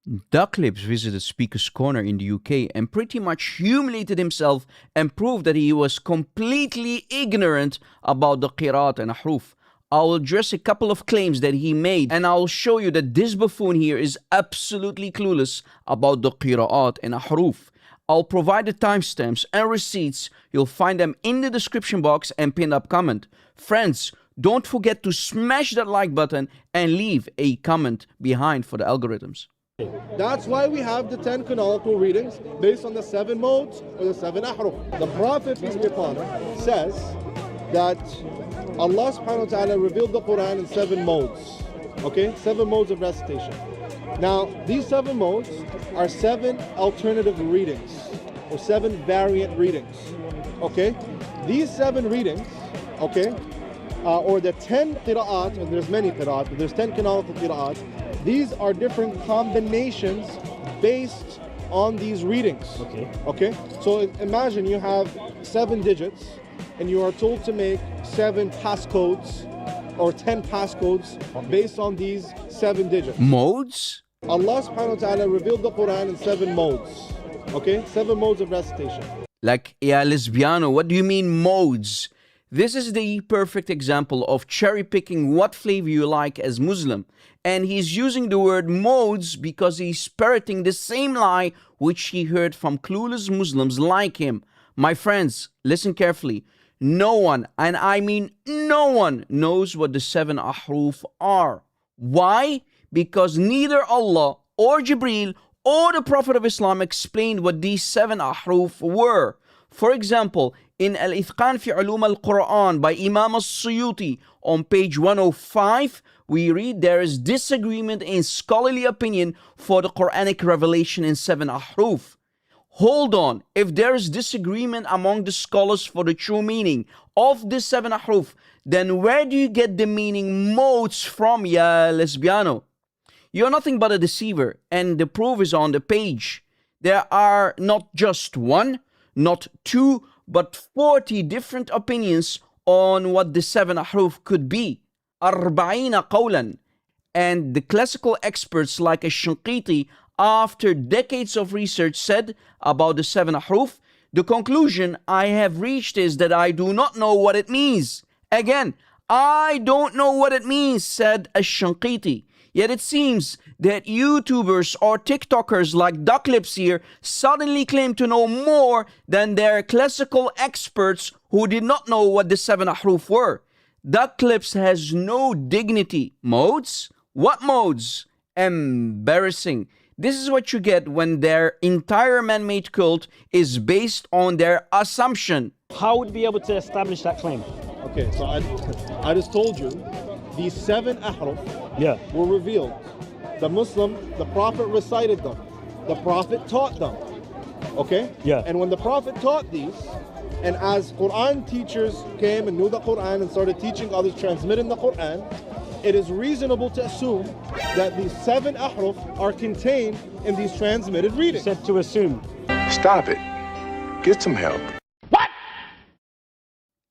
Ducklips visited Speaker's Corner in the UK and pretty much humiliated himself and proved that he was completely ignorant about the Qiraat and Ahruf. I'll address a couple of claims that he made, and I'll show you that this buffoon here is absolutely clueless about the Qiraat and Ahruf. I'll provide the timestamps and receipts. You'll find them in the description box and pinned up comment. Friends, don't forget to smash that like button and leave a comment behind for the algorithms. That's why we have the 10 canonical readings based on the 7 modes or the 7 ahruf. The Prophet, peace be upon him, says that Allah subhanahu wa ta'ala revealed the Quran in 7 modes. Okay? 7 modes of recitation. Now, these 7 modes are 7 alternative readings or 7 variant readings. Okay? These 7 readings, okay, or the 10 qira'at, and there's many qira'at, but there's 10 canonical qira'at. These are different combinations based on these readings. Okay? So imagine you have 7 digits and you are told to make 7 passcodes or 10 passcodes based on these 7 digits. Modes? Allah subhanahu wa ta'ala revealed the Quran in 7 modes. Okay? 7 modes of recitation. Like, yeah, lesbiano, what do you mean modes? This is the perfect example of cherry-picking what flavor you like as Muslim. And he's using the word modes because he's parroting the same lie which he heard from clueless Muslims like him. My friends, listen carefully. No one, and I mean no one, knows what the 7 ahruf are. Why? Because neither Allah or Jibreel or the Prophet of Islam explained what these 7 ahruf were. For example, in Al-Ithqan fi Ulum al-Quran by Imam al-Suyuti on page 105, we read there is disagreement in scholarly opinion for the Quranic revelation in 7 ahruf. Hold on, if there is disagreement among the scholars for the true meaning of the 7 ahruf, then where do you get the meaning modes from, ya lesbiano? You're nothing but a deceiver, and the proof is on the page. There are not just 1, not 2, but 40 different opinions on what the 7 ahruf could be. 40 qawlan. And the classical experts like Ash-Shanqiti, after decades of research, said about the 7 ahruf, the conclusion I have reached is that I do not know what it means. Again, I don't know what it means, said Ash-Shanqiti. Yet it seems that YouTubers or TikTokers like Ducklips here suddenly claim to know more than their classical experts who did not know what the 7 ahruf were. Ducklips has no dignity. Modes? What modes? Embarrassing. This is what you get when their entire man-made cult is based on their assumption. How would we be able to establish that claim? Okay, so I just told you, these 7 ahruf were revealed. The Prophet recited them. The Prophet taught them. Okay? Yeah. And when the Prophet taught these, and as Quran teachers came and knew the Quran and started teaching others, transmitting the Quran, it is reasonable to assume that these 7 ahruf are contained in these transmitted readings. Said to assume. Stop it. Get some help. What?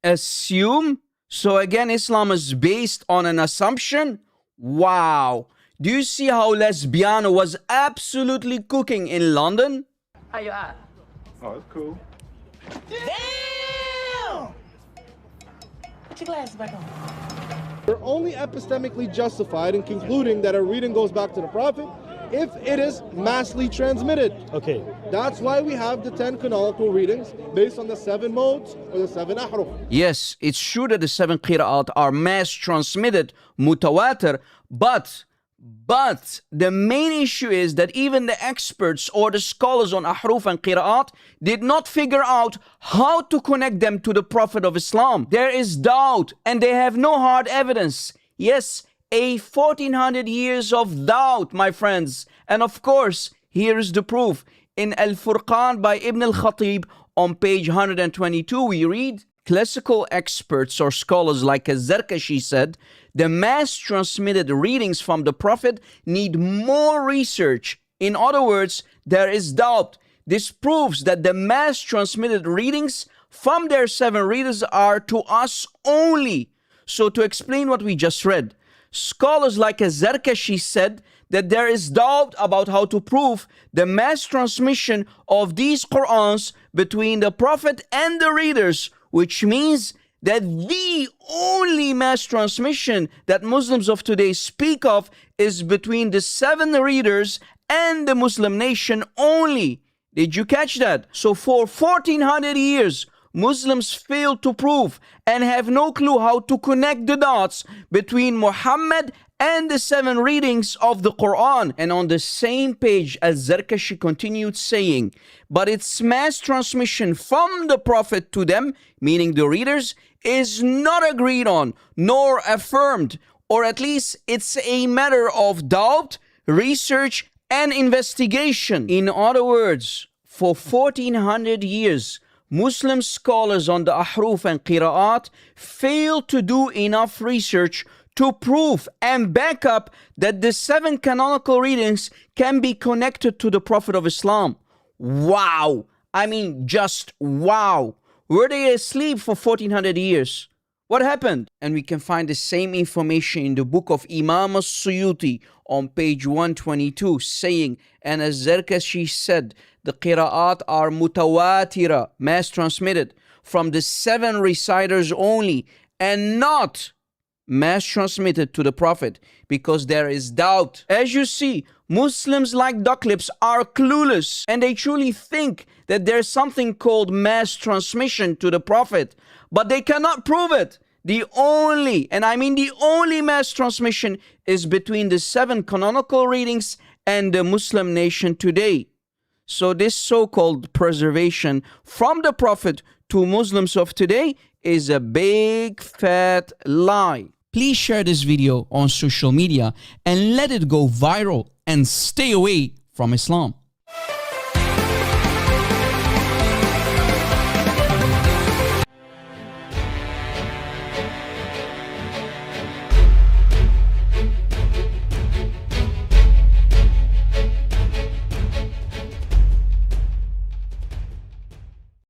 Assume? So again, Islam is based on an assumption? Wow. Do you see how Lesbiano was absolutely cooking in London? How you at? Oh, it's cool. Damn! Put your glasses back on. We're only epistemically justified in concluding that a reading goes back to the Prophet if it is massively transmitted. Okay. That's why we have the 10 canonical readings based on the 7 modes or the 7 ahruf. Yes, it's true that the 7 qira'at are mass transmitted, mutawatir, but the main issue is that even the experts or the scholars on ahruf and qira'at did not figure out how to connect them to the Prophet of Islam. There is doubt and they have no hard evidence. Yes, a 1400 years of doubt, my friends. And of course, here is the proof. In Al-Furqan by Ibn al-Khatib on page 122, we read, classical experts or scholars like Az-Zarkashi said, the mass transmitted readings from the Prophet need more research. In other words, there is doubt. This proves that the mass transmitted readings from their 7 readers are to us only. So to explain what we just read, scholars like Az-Zarkashi said that there is doubt about how to prove the mass transmission of these Qurans between the Prophet and the readers, which means that the only mass transmission that Muslims of today speak of is between the 7 readers and the Muslim nation only. Did you catch that? So for 1400 years, Muslims failed to prove and have no clue how to connect the dots between Muhammad and the 7 readings of the Quran. And on the same page, Al-Zarkashi continued saying, but its mass transmission from the Prophet to them, meaning the readers, is not agreed on nor affirmed, or at least it's a matter of doubt, research, and investigation. In other words, for 1400 years, Muslim scholars on the Ahruf and Qira'at failed to do enough research to prove and back up that the 7 canonical readings can be connected to the Prophet of Islam. Wow! I mean, just wow! Were they asleep for 1400 years? What happened? And we can find the same information in the book of Imam al-Suyuti on page 122, saying, and as Zarkashi said, the qira'at are mutawatira, mass transmitted, from the 7 reciters only, and not mass transmitted to the Prophet, because there is doubt. As you see, Muslims like ducklips are clueless, and they truly think that there's something called mass transmission to the Prophet, but they cannot prove it. The only, and I mean the only mass transmission is between the 7 canonical readings and the Muslim nation today. So this so-called preservation from the Prophet to Muslims of today is a big fat lie. Please share this video on social media and let it go viral and stay away from Islam.